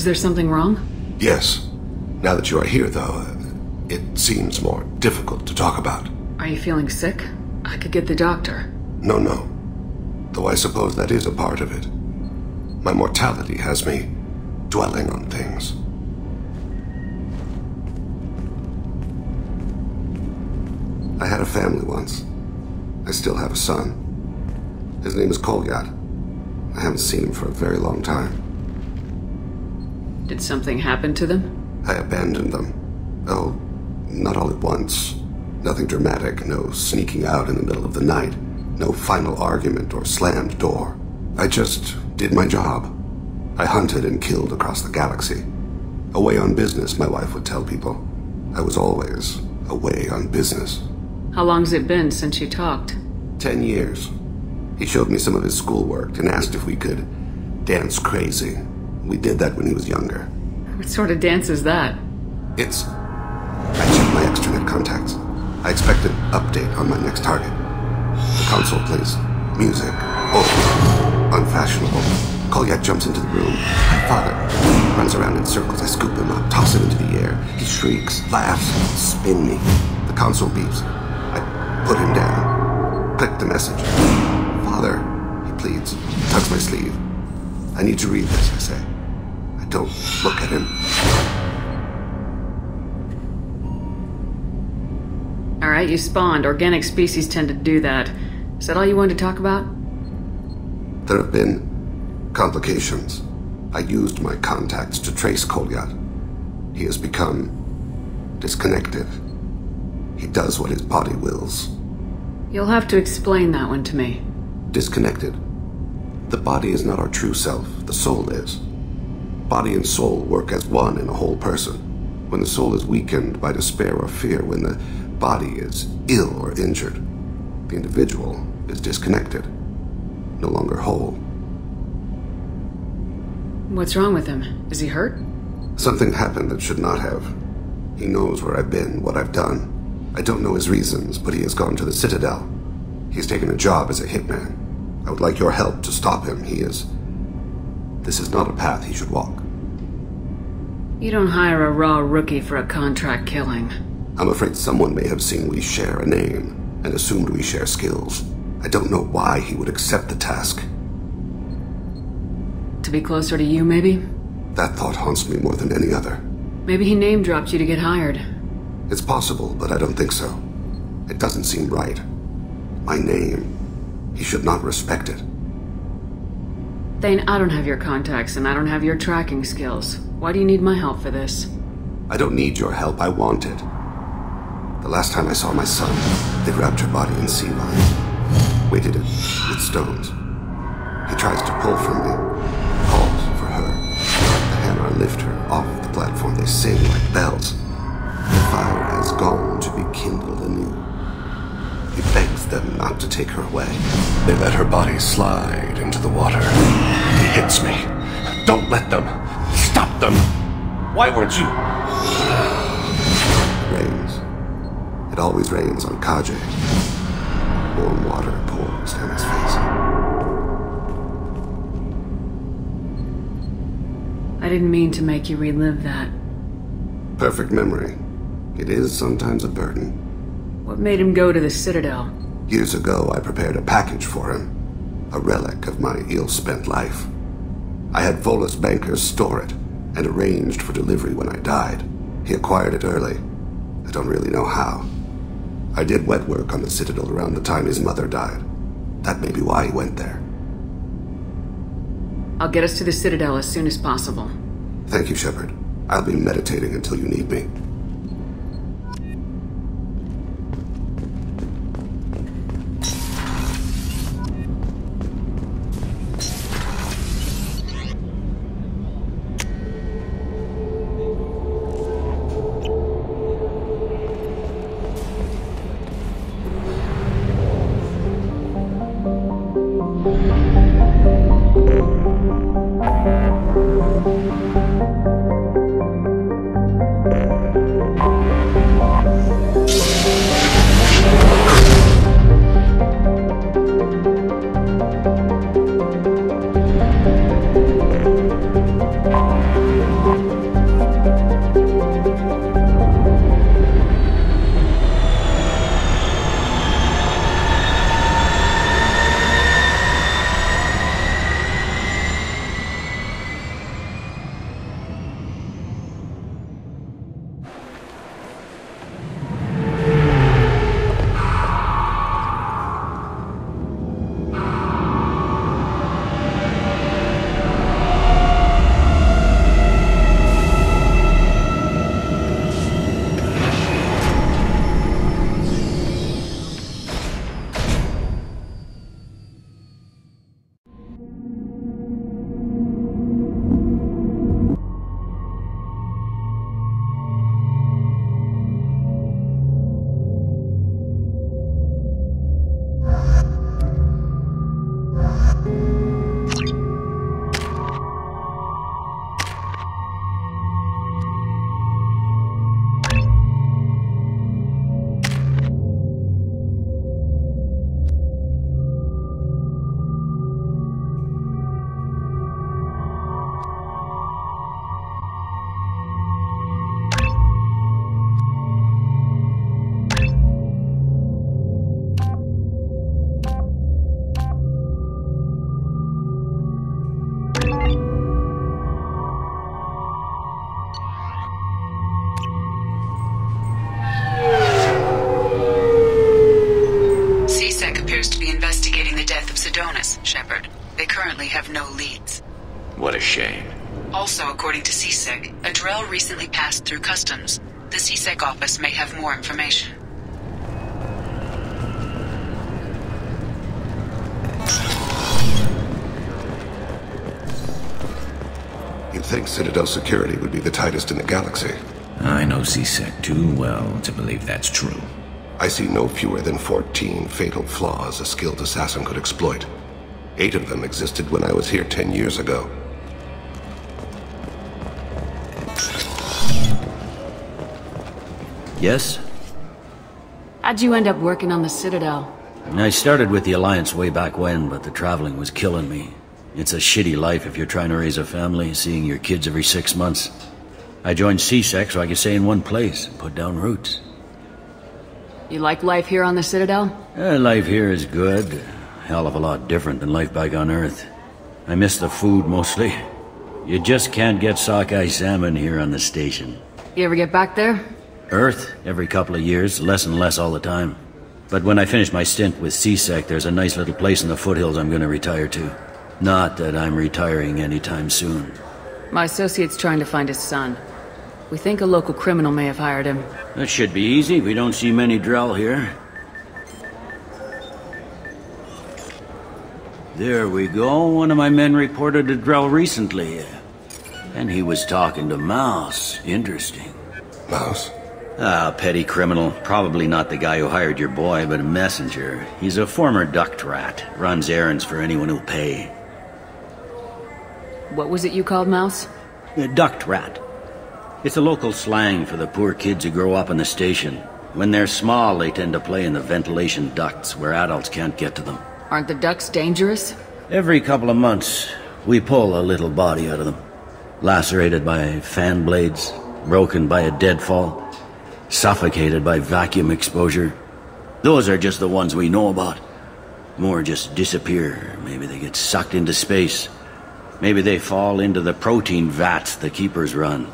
Is there something wrong? Yes. Now that you are here, though, it seems more difficult to talk about. Are you feeling sick? I could get the doctor. No. Though I suppose that is a part of it. My mortality has me dwelling on things. I had a family once. I still have a son. His name is Kolyat. I haven't seen him for a very long time. Did something happen to them? I abandoned them. Oh, not all at once. Nothing dramatic, no sneaking out in the middle of the night, no final argument or slammed door. I just did my job. I hunted and killed across the galaxy. Away on business, my wife would tell people. I was always away on business. How long's it been since you talked? 10 years. He showed me some of his schoolwork and asked if we could dance crazy. We did that when he was younger. What sort of dance is that? I checked my extranet contacts. I expect an update on my next target. The console plays music. Oh, unfashionable. Kolyat jumps into the room. My father runs around in circles. I scoop him up, toss him into the air. He shrieks, laughs, spin me. The console beeps. I put him down. Click the message. Father, he pleads. Tugs my sleeve. I need to read this, I say. I don't look at him. Alright, you spawned. Organic species tend to do that. Is that all you wanted to talk about? There have been complications. I used my contacts to trace Kolyat. He has become disconnected. He does what his body wills. You'll have to explain that one to me. Disconnected. The body is not our true self. The soul is. Body and soul work as one in a whole person. When the soul is weakened by despair or fear, when the body is ill or injured, the individual is disconnected, no longer whole. What's wrong with him? Is he hurt? Something happened that should not have. He knows where I've been, what I've done. I don't know his reasons, but he has gone to the Citadel. He's taken a job as a hitman. I would like your help to stop him. This is not a path he should walk. You don't hire a raw rookie for a contract killing. I'm afraid someone may have seen we share a name and assumed we share skills. I don't know why he would accept the task. To be closer to you, maybe? That thought haunts me more than any other. Maybe he name-dropped you to get hired. It's possible, but I don't think so. It doesn't seem right. My name. He should not respect it. Thane, I don't have your contacts, and I don't have your tracking skills. Why do you need my help for this? I don't need your help. I want it. The last time I saw my son, they wrapped her body in sea lines, weighted it with stones. He tries to pull from me, calls for her. The hammer lift her off the platform. They sing like bells. The fire has gone to be kindled anew. He begs them not to take her away. They let her body slide into the water. He hits me. Don't let them. Stop them. Why weren't you? It rains. It always rains on Kaje. Warm water pours down his face. I didn't mean to make you relive that. Perfect memory. It is sometimes a burden. What made him go to the Citadel? Years ago, I prepared a package for him. A relic of my ill-spent life. I had Volus bankers store it, and arranged for delivery when I died. He acquired it early. I don't really know how. I did wet work on the Citadel around the time his mother died. That may be why he went there. I'll get us to the Citadel as soon as possible. Thank you, Shepard. I'll be meditating until you need me. have no leads. What a shame. Also, according to CSEC, a drill recently passed through customs. The CSEC office may have more information. You'd think Citadel security would be the tightest in the galaxy. I know CSEC too well to believe that's true. I see no fewer than 14 fatal flaws a skilled assassin could exploit. 8 of them existed when I was here 10 years ago. Yes? How'd you end up working on the Citadel? I started with the Alliance way back when, but the traveling was killing me. It's a shitty life if you're trying to raise a family, seeing your kids every 6 months. I joined CSEC so I could stay in one place and put down roots. You like life here on the Citadel? Life here is good. Hell of a lot different than life back on Earth. I miss the food mostly. You just can't get sockeye salmon here on the station. You ever get back there? Earth, every couple of years, less and less all the time. But when I finish my stint with CSEC, there's a nice little place in the foothills I'm gonna retire to. Not that I'm retiring anytime soon. My associate's trying to find his son. We think a local criminal may have hired him. That should be easy. We don't see many Drell here. There we go. One of my men reported a Drell recently. And he was talking to Mouse. Interesting. Mouse? Petty criminal. Probably not the guy who hired your boy, but a messenger. He's a former duct rat. Runs errands for anyone who'll pay. What was it you called Mouse? A duct rat. It's a local slang for the poor kids who grow up in the station. When they're small, they tend to play in the ventilation ducts where adults can't get to them. Aren't the ducts dangerous? Every couple of months, we pull a little body out of them. Lacerated by fan blades, broken by a deadfall, suffocated by vacuum exposure. Those are just the ones we know about. More just disappear. Maybe they get sucked into space. Maybe they fall into the protein vats the keepers run.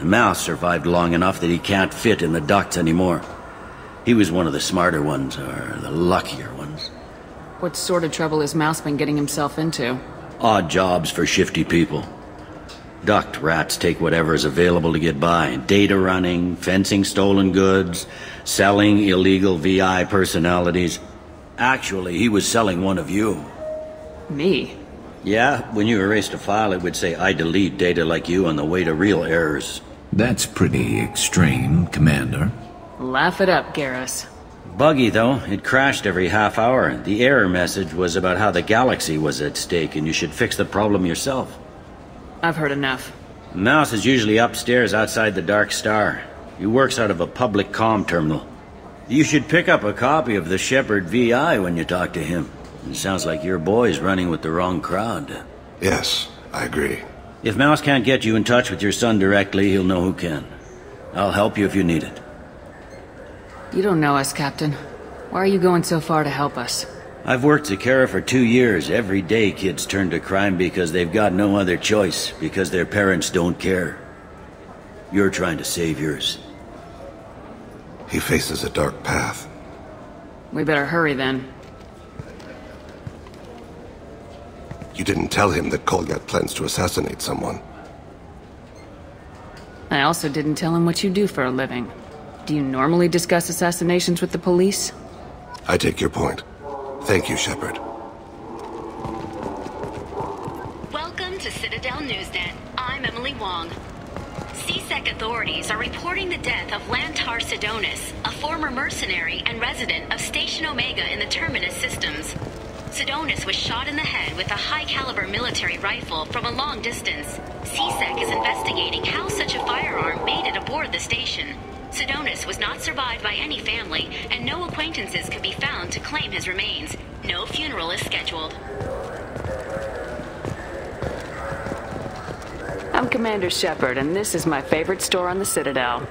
Mouse survived long enough that he can't fit in the ducts anymore. He was one of the smarter ones, or the luckier ones. What sort of trouble has Mouse been getting himself into? Odd jobs for shifty people. Duct rats take whatever is available to get by. Data running, fencing stolen goods, selling illegal VI personalities. Actually, he was selling one of you. Me? Yeah, when you erased a file, it would say, I delete data like you on the way to real errors. That's pretty extreme, Commander. Laugh it up, Garrus. Buggy, though. It crashed every half hour. The error message was about how the galaxy was at stake and you should fix the problem yourself. I've heard enough. Mouse is usually upstairs outside the Dark Star. He works out of a public comm terminal. You should pick up a copy of the Shepherd VI when you talk to him. It sounds like your boy's running with the wrong crowd. Yes, I agree. If Mouse can't get you in touch with your son directly, he'll know who can. I'll help you if you need it. You don't know us, Captain. Why are you going so far to help us? I've worked Zakera for 2 years. Every day kids turn to crime because they've got no other choice, because their parents don't care. You're trying to save yours. He faces a dark path. We better hurry then. You didn't tell him that Kolyat plans to assassinate someone. I also didn't tell him what you do for a living. Do you normally discuss assassinations with the police? I take your point. Thank you, Shepard. Welcome to Citadel Newsnet. I'm Emily Wong. CSEC authorities are reporting the death of Lantar Sidonis, a former mercenary and resident of Station Omega in the Terminus systems. Sidonis was shot in the head with a high-caliber military rifle from a long distance. CSEC is investigating how such a firearm made it aboard the station. Sidonis was not survived by any family, and no acquaintances could be found to claim his remains. No funeral is scheduled. I'm Commander Shepard, and this is my favorite store on the Citadel.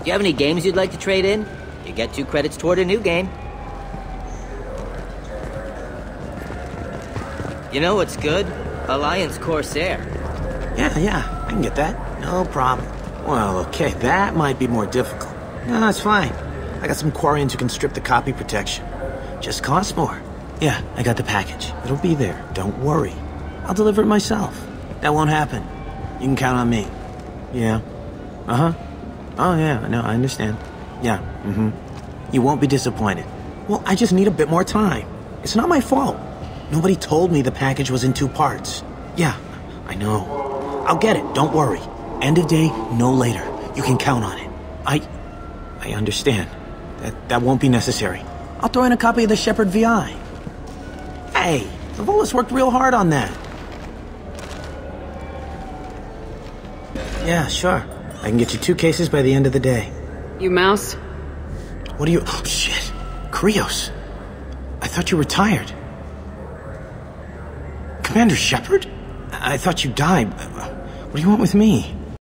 you have any games you'd like to trade in? You get 2 credits toward a new game. You know what's good? Alliance Corsair. Yeah, I can get that. No problem. Well, okay, that might be more difficult. No, it's fine. I got some Quarians who can strip the copy protection. Just costs more. Yeah, I got the package. It'll be there. Don't worry. I'll deliver it myself. That won't happen. You can count on me. Yeah. Uh-huh. Oh, yeah, no, I understand. Yeah, You won't be disappointed. Well, I just need a bit more time. It's not my fault. Nobody told me the package was in 2 parts. Yeah, I know. I'll get it, don't worry. End of day, no later. You can count on it. I understand. That won't be necessary. I'll throw in a copy of the Shepard VI. Hey, Zavola's worked real hard on that. Yeah, sure. I can get you 2 cases by the end of the day. You mouse? What are you... Oh, shit. Krios. I thought you retired. Commander Shepard? I thought you died. What do you want with me?